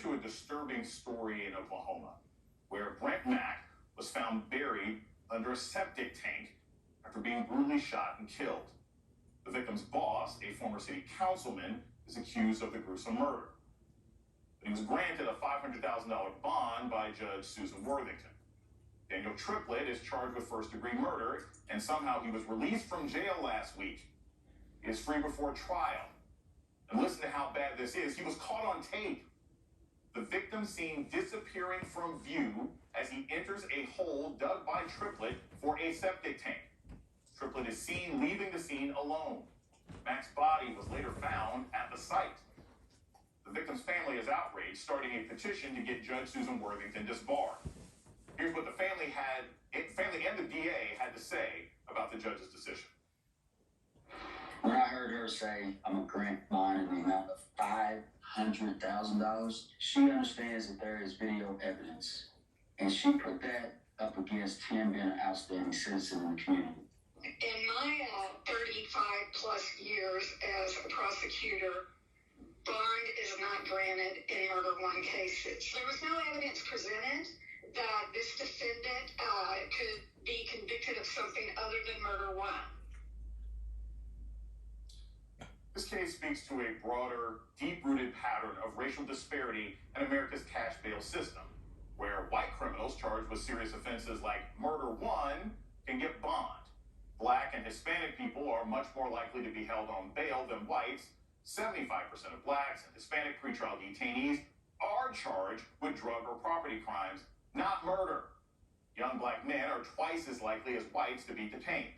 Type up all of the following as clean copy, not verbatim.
you to a disturbing story in Oklahoma, where Brent Mack was found buried under a septic tank after being brutally shot and killed. The victim's boss, a former city councilman, is accused of the gruesome murder. But he was granted a $500,000 bond by Judge Susan Worthington. Daniel Triplett is charged with first-degree murder, and somehow he was released from jail last week. He is free before trial. And listen to how bad this is. He was caught on tape. The victim seen disappearing from view as he enters a hole dug by Triplett for a septic tank. Triplett is seen leaving the scene alone. Mack's body was later found at the site. The victim's family is outraged, starting a petition to get Judge Susan Worthington disbarred. Here's what the family and the DA had to say about the judge's decision. When I heard her say, I'm going to grant bond in the amount of $500,000, she understands that there is video evidence. And she put that up against him being an outstanding citizen in the community. In my 35 plus years as a prosecutor, bond is not granted in murder one cases. There was no evidence presented that this defendant could be convicted of something other than murder one. This case speaks to a broader, deep-rooted pattern of racial disparity in America's cash bail system, where white criminals charged with serious offenses like murder one can get bond. Black and Hispanic people are much more likely to be held on bail than whites. 75% of blacks and Hispanic pretrial detainees are charged with drug or property crimes, not murder. Young black men are twice as likely as whites to be detained.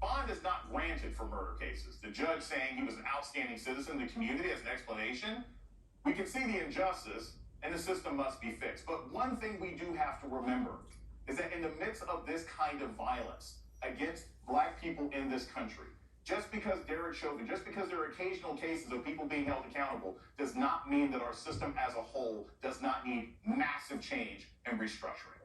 Bond is not granted for murder cases. The judge saying he was an outstanding citizen in the community as an explanation. We can see the injustice, and the system must be fixed. But one thing we do have to remember is that in the midst of this kind of violence against black people in this country, just because Derek Chauvin, just because there are occasional cases of people being held accountable, does not mean that our system as a whole does not need massive change and restructuring.